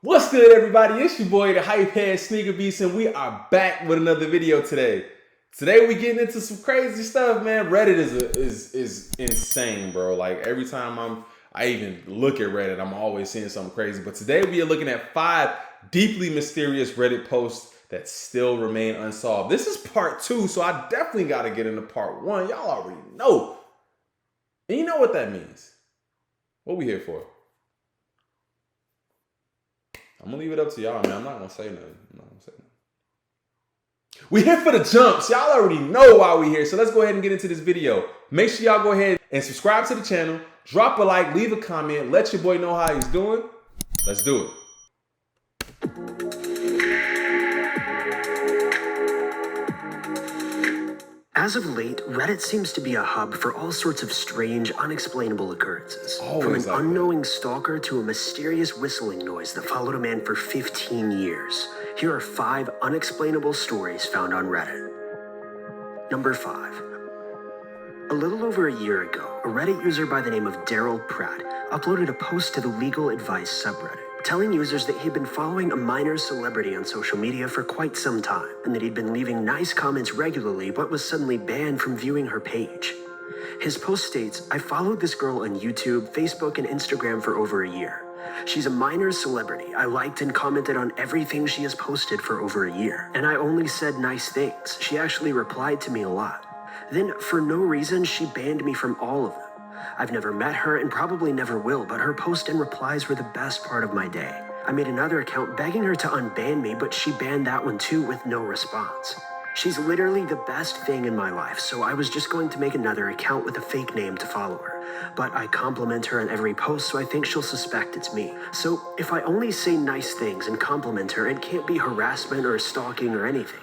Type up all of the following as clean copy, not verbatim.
What's good, everybody? It's your boy, the Hypehead Sneaker Beast, and we are back with another video today. Today we getting into some crazy stuff, man. Reddit is insane, bro. Like every time I even look at Reddit, I'm always seeing something crazy. But today we are looking at 5 deeply mysterious Reddit posts that still remain unsolved. This is part 2, so I definitely got to get into part 1. Y'all already know, and you know what that means. What we here for? I'm gonna leave it up to y'all, man. I'm not gonna say nothing. We here for the jumps. Y'all already know why we here. So let's go ahead and get into this video. Make sure y'all go ahead and subscribe to the channel. Drop a like, leave a comment. Let your boy know how he's doing. Let's do it. As of late, Reddit seems to be a hub for all sorts of strange, unexplainable occurrences. From an unknowing stalker to a mysterious whistling noise that followed a man for 15 years. Here are 5 unexplainable stories found on Reddit. Number 5. A little over a year ago, a Reddit user by the name of Daryl Pratt uploaded a post to the Legal Advice subreddit, telling users that he'd been following a minor celebrity on social media for quite some time, and that he'd been leaving nice comments regularly but was suddenly banned from viewing her page. His post states, "I followed this girl on YouTube, Facebook, and Instagram for over a year. She's a minor celebrity. I liked and commented on everything she has posted for over a year, and I only said nice things. She actually replied to me a lot. Then, for no reason, she banned me from all of them. I've never met her and probably never will, but her posts and replies were the best part of my day. I made another account begging her to unban me, but she banned that one too with no response. She's literally the best thing in my life, so I was just going to make another account with a fake name to follow her. But I compliment her on every post, so I think she'll suspect it's me. So if I only say nice things and compliment her, it can't be harassment or stalking or anything.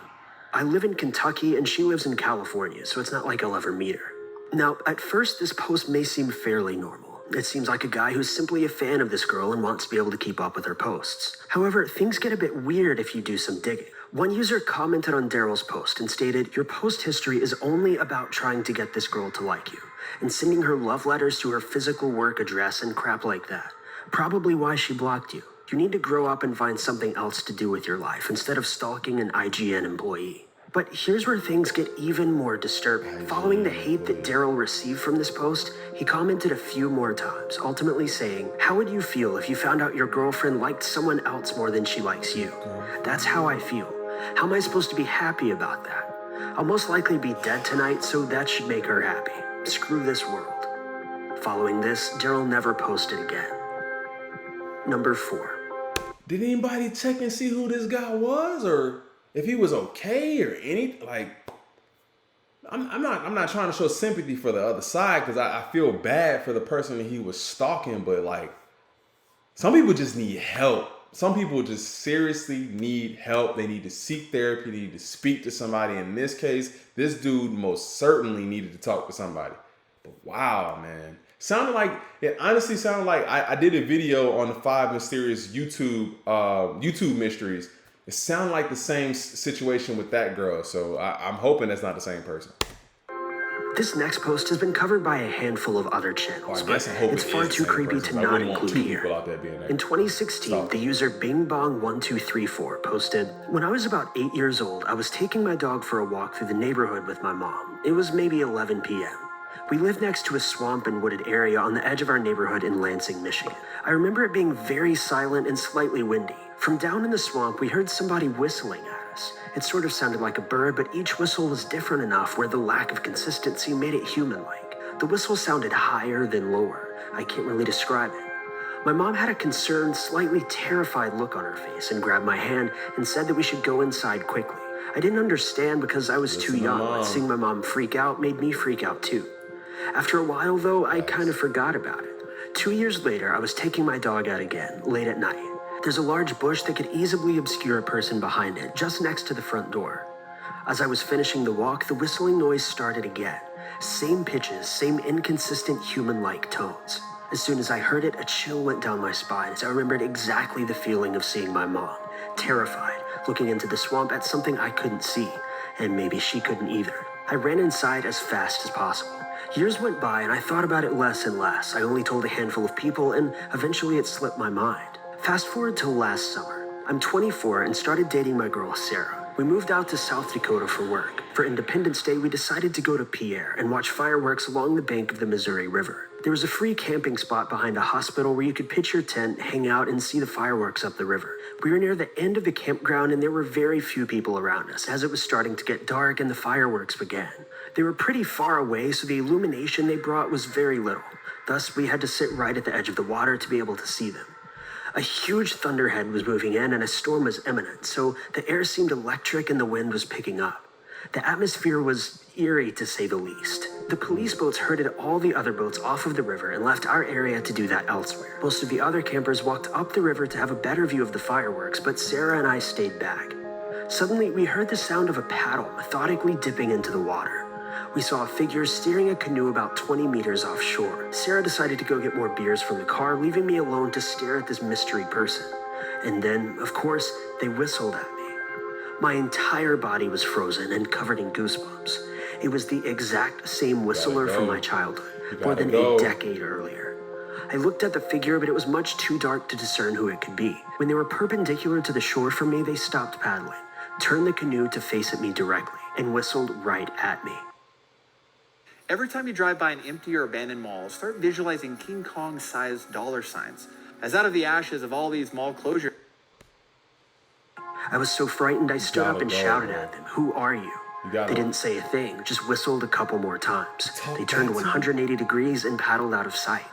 I live in Kentucky and she lives in California, so it's not like I'll ever meet her." Now, at first, this post may seem fairly normal. It seems like a guy who's simply a fan of this girl and wants to be able to keep up with her posts. However, things get a bit weird if you do some digging. One user commented on Daryl's post and stated, "Your post history is only about trying to get this girl to like you, and sending her love letters to her physical work address and crap like that. Probably why she blocked you. You need to grow up and find something else to do with your life instead of stalking an IGN employee." But here's where things get even more disturbing. Following the hate that Daryl received from this post, he commented a few more times, ultimately saying, "How would you feel if you found out your girlfriend liked someone else more than she likes you? That's how I feel. How am I supposed to be happy about that? I'll most likely be dead tonight, so that should make her happy. Screw this world." Following this, Daryl never posted again. Number 4. Did anybody check and see who this guy was, or if he was okay, or anything? Like, I'm not trying to show sympathy for the other side, because I feel bad for the person that he was stalking, but like, some people just need help. Some people just seriously need help. They need to seek therapy. They need to speak to somebody. In this case, this dude most certainly needed to talk to somebody. But wow, man. It honestly sounded like I did a video on the 5 mysterious YouTube mysteries. It sounded like the same situation with that girl. So I'm hoping that's not the same person. This next post has been covered by a handful of other channels, but it's far too creepy to not include here. In 2016, the user BingBong1234 posted, "When I was about 8 years old, I was taking my dog for a walk through the neighborhood with my mom. It was maybe 11 p.m. We lived next to a swamp and wooded area on the edge of our neighborhood in Lansing, Michigan. I remember it being very silent and slightly windy. From down in the swamp, we heard somebody whistling at us. It sort of sounded like a bird, but each whistle was different enough where the lack of consistency made it human-like. The whistle sounded higher than lower. I can't really describe it. My mom had a concerned, slightly terrified look on her face and grabbed my hand and said that we should go inside quickly. I didn't understand because I was too young, but seeing my mom freak out made me freak out too. After a while, though, I kind of forgot about it. 2 years later, I was taking my dog out again, late at night. There's a large bush that could easily obscure a person behind it, just next to the front door. As I was finishing the walk, the whistling noise started again. Same pitches, same inconsistent human-like tones. As soon as I heard it, a chill went down my spine as I remembered exactly the feeling of seeing my mom, terrified, looking into the swamp at something I couldn't see, and maybe she couldn't either. I ran inside as fast as possible. Years went by and I thought about it less and less. I only told a handful of people and eventually it slipped my mind. Fast forward to last summer. I'm 24 and started dating my girl, Sarah. We moved out to South Dakota for work. For Independence Day, we decided to go to Pierre and watch fireworks along the bank of the Missouri River. There was a free camping spot behind a hospital where you could pitch your tent, hang out, and see the fireworks up the river. We were near the end of the campground and there were very few people around us as it was starting to get dark and the fireworks began. They were pretty far away, so the illumination they brought was very little. Thus, we had to sit right at the edge of the water to be able to see them. A huge thunderhead was moving in and a storm was imminent, so the air seemed electric and the wind was picking up. The atmosphere was eerie, to say the least. The police boats herded all the other boats off of the river and left our area to do that elsewhere. Most of the other campers walked up the river to have a better view of the fireworks, but Sarah and I stayed back. Suddenly, we heard the sound of a paddle methodically dipping into the water. We saw a figure steering a canoe about 20 meters offshore. Sarah decided to go get more beers from the car, leaving me alone to stare at this mystery person. And then, of course, they whistled at me. My entire body was frozen and covered in goosebumps. It was the exact same whistler from my childhood, more than a decade earlier. I looked at the figure, but it was much too dark to discern who it could be. When they were perpendicular to the shore from me, they stopped paddling, turned the canoe to face at me directly, and whistled right at me. Every time you drive by an empty or abandoned mall, start visualizing King Kong-sized dollar signs, as out of the ashes of all these mall closures. I was so frightened I stood up and shouted at them, "Who are you?" They didn't say a thing, just whistled a couple more times. They turned 180 degrees and paddled out of sight.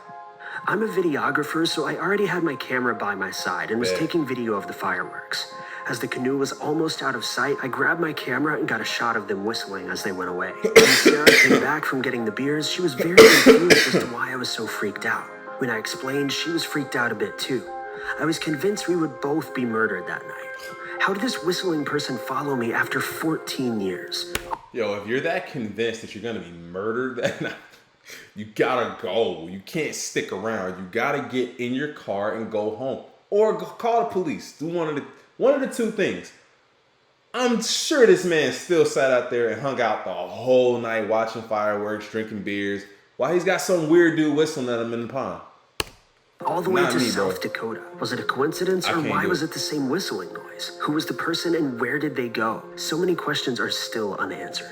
I'm a videographer, so I already had my camera by my side and was taking video of the fireworks. As the canoe was almost out of sight, I grabbed my camera and got a shot of them whistling as they went away. When Sarah came back from getting the beers, she was very confused as to why I was so freaked out. When I explained, she was freaked out a bit too. I was convinced we would both be murdered that night. How did this whistling person follow me after 14 years? Yo, if you're that convinced that you're gonna be murdered that night, you gotta go. You can't stick around. You gotta get in your car and go home. Or call the police. Do one of the two things. I'm sure this man still sat out there and hung out the whole night watching fireworks, drinking beers, while he's got some weird dude whistling at him in the pond. All the way to South Dakota. Was it a coincidence, or why was it the same whistling noise? Who was the person and where did they go? So many questions are still unanswered.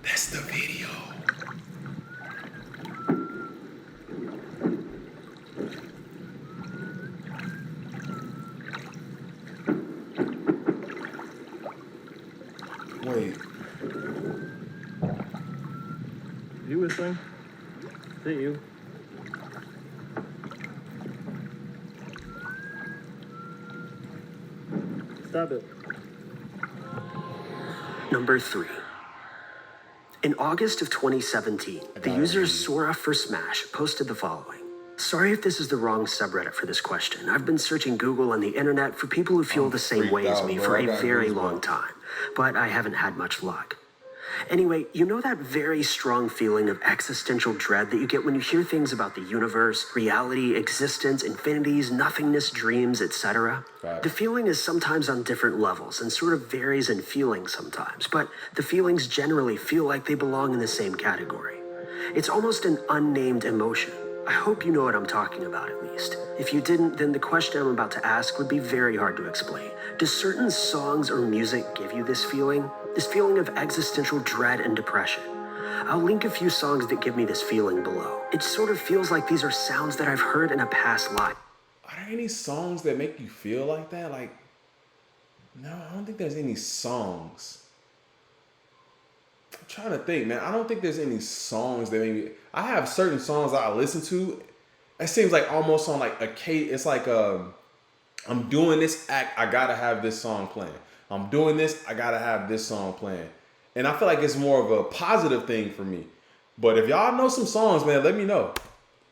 That's the video. Wait. You whistling? Is it you? Stop it. Number 3. In August of 2017, the user Sora for Smash posted the following. Sorry if this is the wrong subreddit for this question. I've been searching Google and the internet for people who feel the same way as me for a very long time, but I haven't had much luck. Anyway, you know that very strong feeling of existential dread that you get when you hear things about the universe, reality, existence, infinities, nothingness, dreams, etc.? The feeling is sometimes on different levels and sort of varies in feeling sometimes, but the feelings generally feel like they belong in the same category. It's almost an unnamed emotion. I hope you know what I'm talking about at least. If you didn't, then the question I'm about to ask would be very hard to explain. Do certain songs or music give you this feeling? This feeling of existential dread and depression? I'll link a few songs that give me this feeling below. It sort of feels like these are sounds that I've heard in a past life. Are there any songs that make you feel like that? Like, no, I don't think there's any songs. I'm trying to think, man. I don't think there's any songs that maybe I have certain songs that I listen to. It seems like almost on like it's like I'm doing this act, I gotta have this song playing. I'm doing this, I gotta have this song playing. And I feel like it's more of a positive thing for me. But if y'all know some songs, man, let me know.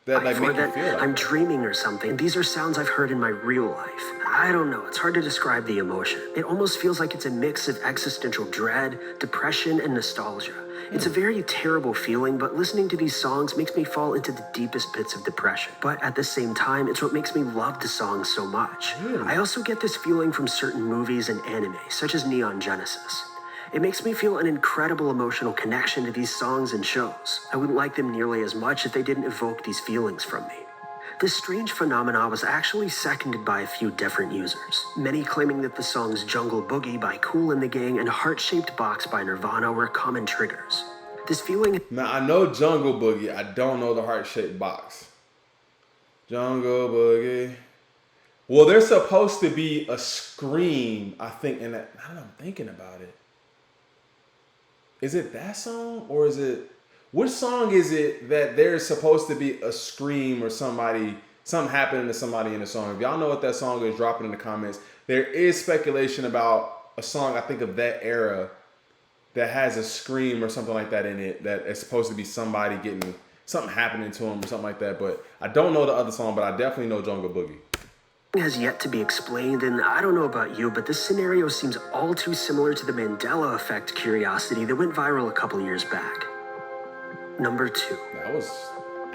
That like make you feel like I'm dreaming or something. These are sounds I've heard in my real life. I don't know, it's hard to describe the emotion. It almost feels like it's a mix of existential dread, depression, and nostalgia. It's a very terrible feeling, but listening to these songs makes me fall into the deepest pits of depression. But at the same time, it's what makes me love the songs so much. I also get this feeling from certain movies and anime, such as Neon Genesis. It makes me feel an incredible emotional connection to these songs and shows. I wouldn't like them nearly as much if they didn't evoke these feelings from me. This strange phenomena was actually seconded by a few different users, many claiming that the songs Jungle Boogie by Kool and the Gang and Heart-Shaped Box by Nirvana were common triggers. This feeling... Now, I know Jungle Boogie. I don't know the Heart-Shaped Box. Jungle Boogie. Well, there's supposed to be a scream, I think, in that. Now that I'm thinking about it. Is it that song? Or is it... Which song is it that there's supposed to be a scream or something happening to somebody in the song? If y'all know what that song is, drop it in the comments. There is speculation about a song, I think, of that era that has a scream or something like that in it, that is supposed to be somebody getting something happening to him or something like that. But I don't know the other song, but I definitely know Jungle Boogie. Has yet to be explained, and I don't know about you, but this scenario seems all too similar to the Mandela effect curiosity that went viral a couple years back. Number 2. That was...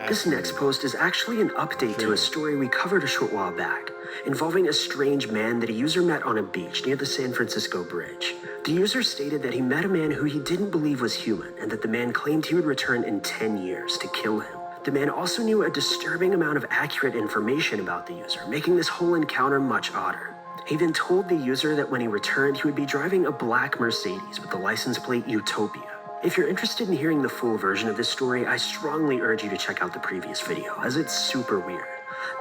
This next post is actually an update to a story we covered a short while back, involving a strange man that a user met on a beach near the San Francisco Bridge. The user stated that he met a man who he didn't believe was human, and that the man claimed he would return in 10 years to kill him. The man also knew a disturbing amount of accurate information about the user, making this whole encounter much odder. He then told the user that when he returned, he would be driving a black Mercedes with the license plate Utopia. If you're interested in hearing the full version of this story, I strongly urge you to check out the previous video, as it's super weird.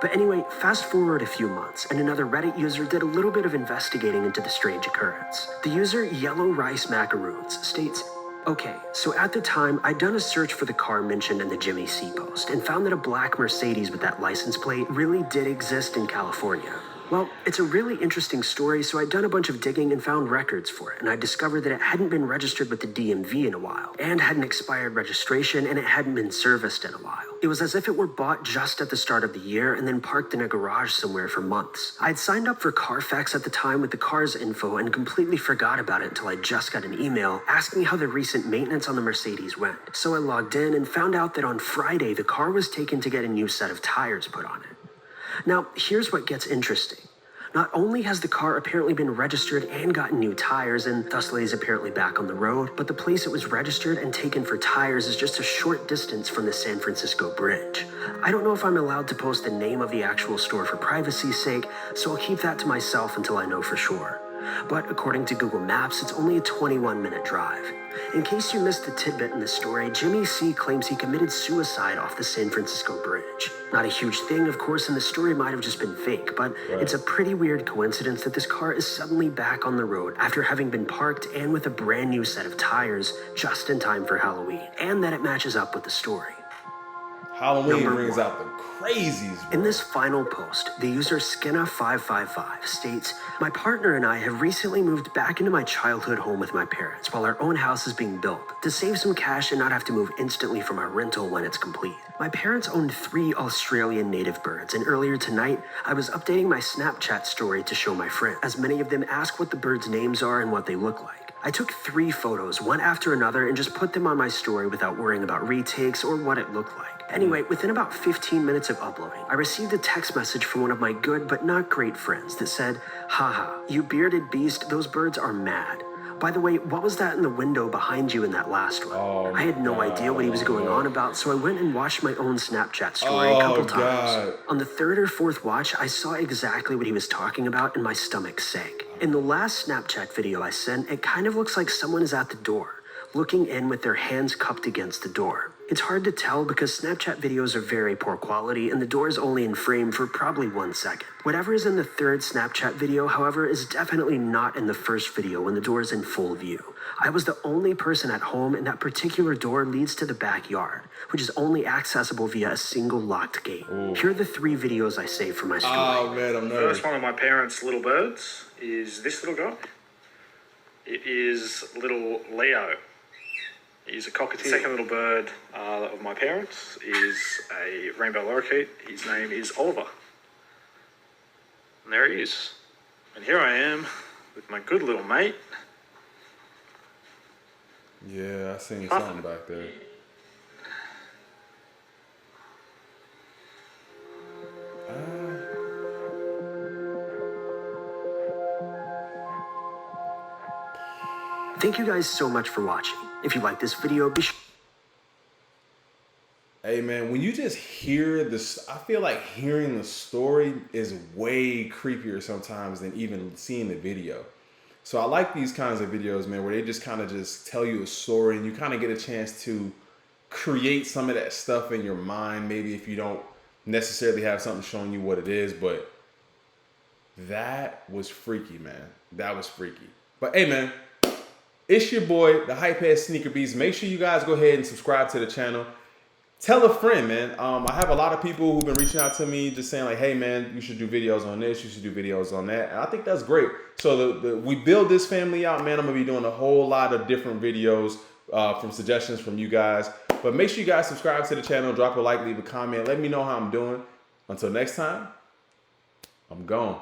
But anyway, fast forward a few months, and another Reddit user did a little bit of investigating into the strange occurrence. The user Yellow Rice Macaroons states, "Okay, so at the time, I'd done a search for the car mentioned in the Jimmy C post, and found that a black Mercedes with that license plate really did exist in California. Well, it's a really interesting story, so I'd done a bunch of digging and found records for it, and I discovered that it hadn't been registered with the DMV in a while, and had an expired registration, and it hadn't been serviced in a while. It was as if it were bought just at the start of the year and then parked in a garage somewhere for months. I'd signed up for Carfax at the time with the car's info and completely forgot about it until I just got an email asking how the recent maintenance on the Mercedes went. So I logged in and found out that on Friday the car was taken to get a new set of tires put on it. Now, here's what gets interesting. Not only has the car apparently been registered and gotten new tires, and thusly is apparently back on the road, but the place it was registered and taken for tires is just a short distance from the San Francisco Bridge. I don't know if I'm allowed to post the name of the actual store for privacy's sake, so I'll keep that to myself until I know for sure. But according to Google Maps, it's only a 21-minute drive. In case you missed the tidbit in the story, Jimmy C claims he committed suicide off the San Francisco Bridge. Not a huge thing, of course, and the story might have just been fake, but it's a pretty weird coincidence that this car is suddenly back on the road after having been parked and with a brand new set of tires just in time for Halloween, and that it matches up with the story. Halloween brings out the crazies, bro. In this final post, the user Skinna555 states, "My partner and I have recently moved back into my childhood home with my parents while our own house is being built to save some cash and not have to move instantly from our rental when it's complete. My parents owned 3 Australian native birds, and earlier tonight, I was updating my Snapchat story to show my friends, as many of them ask what the birds' names are and what they look like. I took 3 photos, one after another, and just put them on my story without worrying about retakes or what it looked like. Anyway, within about 15 minutes of uploading, I received a text message from one of my good but not great friends that said, 'Haha, you bearded beast, those birds are mad. By the way, what was that in the window behind you in that last one?' I had no idea what he was going on about, so I went and watched my own Snapchat story a couple times. On the 3rd or 4th watch, I saw exactly what he was talking about and my stomach sank. In the last Snapchat video I sent, it kind of looks like someone is at the door, looking in with their hands cupped against the door. It's hard to tell because Snapchat videos are very poor quality and the door is only in frame for probably 1 second. Whatever is in the 3rd Snapchat video, however, is definitely not in the 1st video when the door is in full view. I was the only person at home, and that particular door leads to the backyard, which is only accessible via a single locked gate. Here are the 3 videos I saved for my story. Oh man, I'm nervous. First one of my parents' little birds is this little guy. It is little Leo. He's a cockatoo. Second little bird of my parents is a rainbow lorikeet. His name is Oliver. And there he is. And here I am with my good little mate. Yeah, I seen something back there. Thank you guys so much for watching. If you like this video, be sure. Hey man, when you just hear this, I feel like hearing the story is way creepier sometimes than even seeing the video. So I like these kinds of videos, man, where they just kind of just tell you a story and you kind of get a chance to create some of that stuff in your mind. Maybe if you don't necessarily have something showing you what it is, but that was freaky, man. That was freaky. But hey, man, it's your boy, the Hypehead Sneaker Beast. Make sure you guys go ahead and subscribe to the channel. Tell a friend, man. I have a lot of people who've been reaching out to me just saying like, hey, man, you should do videos on this. You should do videos on that. And I think that's great. So we build this family out, man. I'm going to be doing a whole lot of different videos from suggestions from you guys. But make sure you guys subscribe to the channel, drop a like, leave a comment. Let me know how I'm doing. Until next time, I'm gone.